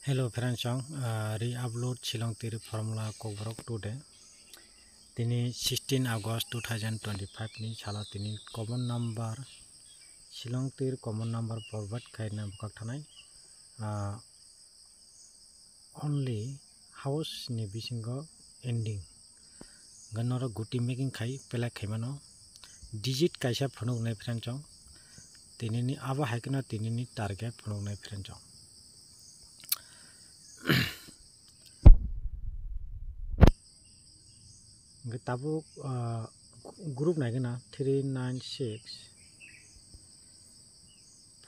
Hello friends, re-upload Shillong Tiri Formula Kobrok today. Tini 16 August 2025 ni chala tini common number Shillong Tiri common number forward kaina bukak thanai. Only house ni bisingo ending. Ganoro guti making khai pelak khaimano digit kaisa phunuk nai friends. Tini ni aba haikna tini ni target phunuk nai friends. Tabuk group naikna 396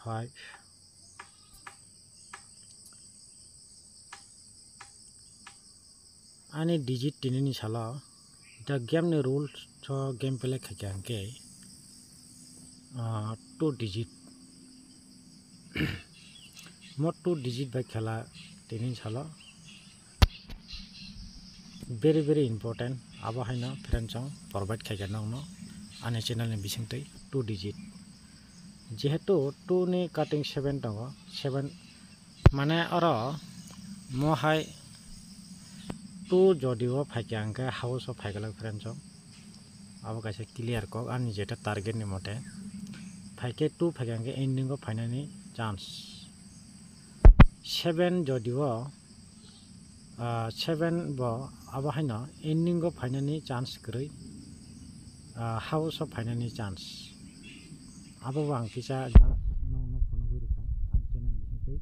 5 ani digit tinini sala the game ni rules so game play khakyanke 2 digit mo 2 digit by khela tinin sala very important aba haina friends provide khakyan no ani channel ni bisingtei 2 digit jehetu 2 ni cutting 7 tongo 7 mane aro mo hai 2 jodio phakyanke house of phakala friends aba kaisa clear kok ani jeta target ni mote phaike 2 phakyanke ending of finani chance 7 jodio 7 bo aba haina ending of finani chance kroi house of finani chance aba wang kisa no phono gori ka an channel bisingtei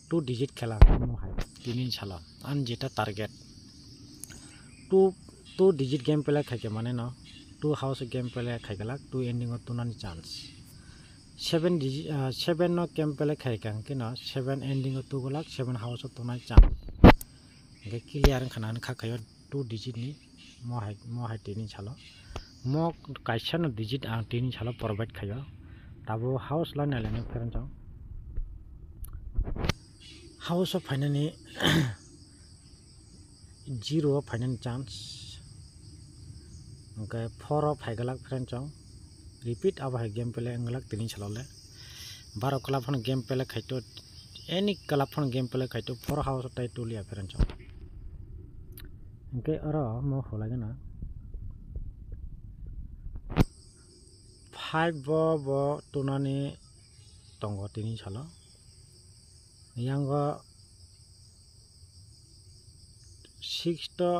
2 digit khela mo hai tinin sala an jeta target 2 digit game play khake mane no 2 house game play khakala 2 ending of tunani chance 7 digit 7 no game play khakang kino 7 ending of 2 golak 7 house of tunani chance ge clear khanan khakayo 2 digit ni mo hai tini chalo mo kaisa no digit ang tini chalo provide khayo tabo house la na lene friends house of finani 0 finance chance okay 4 of haigalak friends repeat aba game play angalak tini chalole 12 club phone game play khaito any club phone game play khaito 4 house tai tulia friends okay aro mo holagena 5 bo tunani tongo tini chalo yango 6 to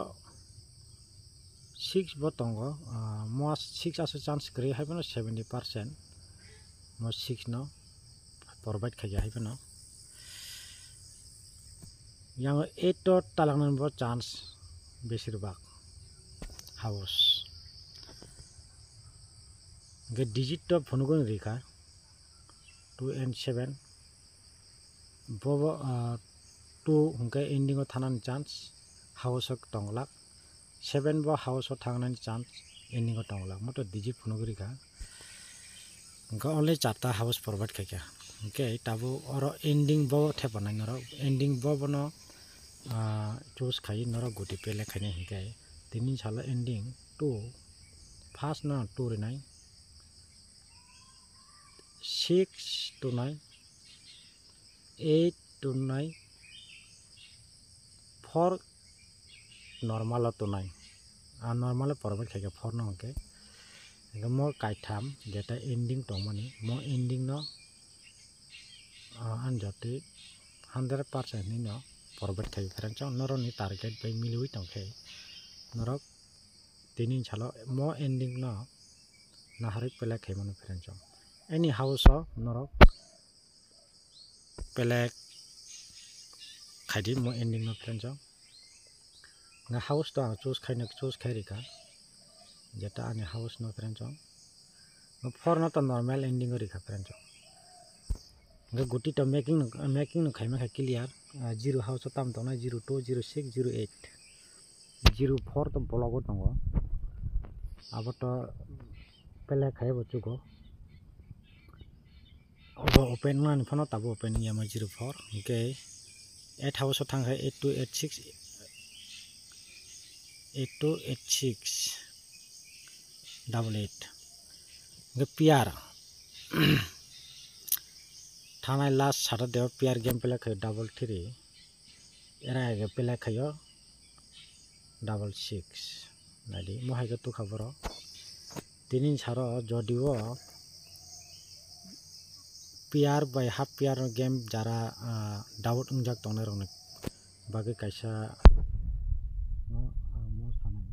6 bo tongo mo 6 aso chance kri haibano 70% mo 6 no provide khaya haibano yang 8 to talangnan bo chance besirbak house ge digit to phonugon rika 2 and 7 bobo 2 hungke ending o thanan chance house ok tonglak 7 bo house o thangnan chance ending o tonglak moto digit phonugori ka ga only charta house provide khakya okay tabo oro ending bo thepanai noro ending bo bono choose khai noro guti pele khane hikai tini sala ending 2 first na 2 rinai 6 to 9 8 to 9 4 normal to 9 normal provide khake 4 no okay mo kaitam jeta ending tongmani mo ending no anjati 100% ni no provide khake friends noro ni target by miliwi tongkhe norok tini chalo mo ending no nahari pele khaimano friends any house norok pele khaidi mo ending no friends na house to choose khairika jeta ani house no friends no for no to normal ending rika friends ge guti to making no khaima kha clear 0 house tam to na 02 06 08 04 to bologo tongo abo to pele khaibo chugo open man phono tabo opening yama 04 okay 8 house thang 8286 8286 88 ge piar thanai last Saturday piar game play khay 33 era ege pele khayo double 6 nadi mohai ke tu khabaro tinin saro jodio pair by half pair game jara doubt ungjak tongnai rok bagi kaisa mo sanai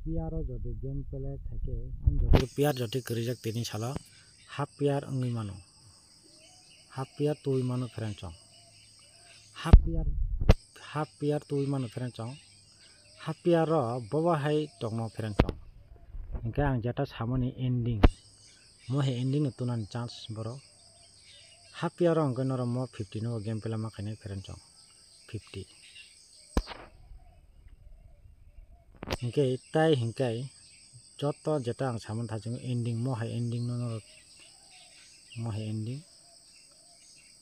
pair jodi game pele thake an jodi pair jodi krijak tinin salo half pair ungui mano half pair tui mano friend chong half pair tui mano friend chong half pair ro bobo hai tongmo friend chong engke ang jeta samoni ending mohe ending no tunan chance boro half pair ro angke noro mo 50 no game pela makhane friend chong 50 engke tai hingkai joto jeta ang samon thajung ending mohe ending no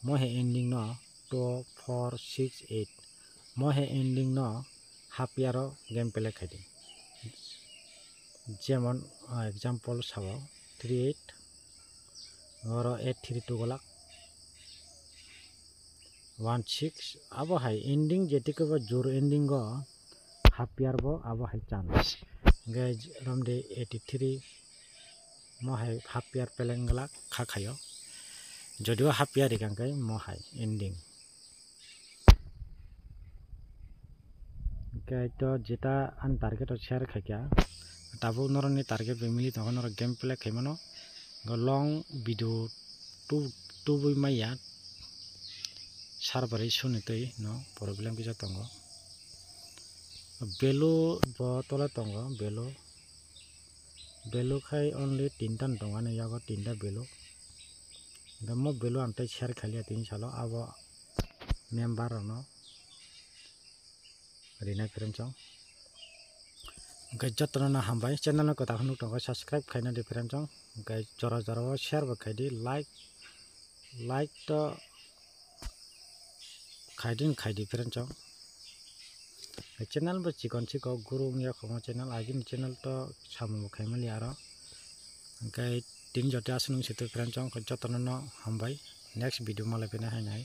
mohe ending no 2 4 6 8 mohe ending no half pair ro game pele khaidi যেমন example sabo 38 oro 832 golak 16 abo hai ending jetike bo jor ending go half pair bo abo hai chance guys romde 83 mo hai half pair pelengla khayo jodio half pair ikangkai mo hai ending guys to jeta an target share khaikya tabo noroni target family to honor game play khaimano go long video tu bui maya server suni tei no problem bisa tongo belo bo tola tongo belo khai only tintan tongane yago tinta belo damo belo ante share khalia tin salo abo member no rina friend chong guys jotno na hambai channel no kota hunu tongo subscribe khaina de friend chong guys jora share ba khaidi like to khaidi friend chong channel ba chikon guru ya khomo channel agin channel to samu khaimali aro guys tin jote asunung situ friend chong jotno no hambai next video mala pena hai nai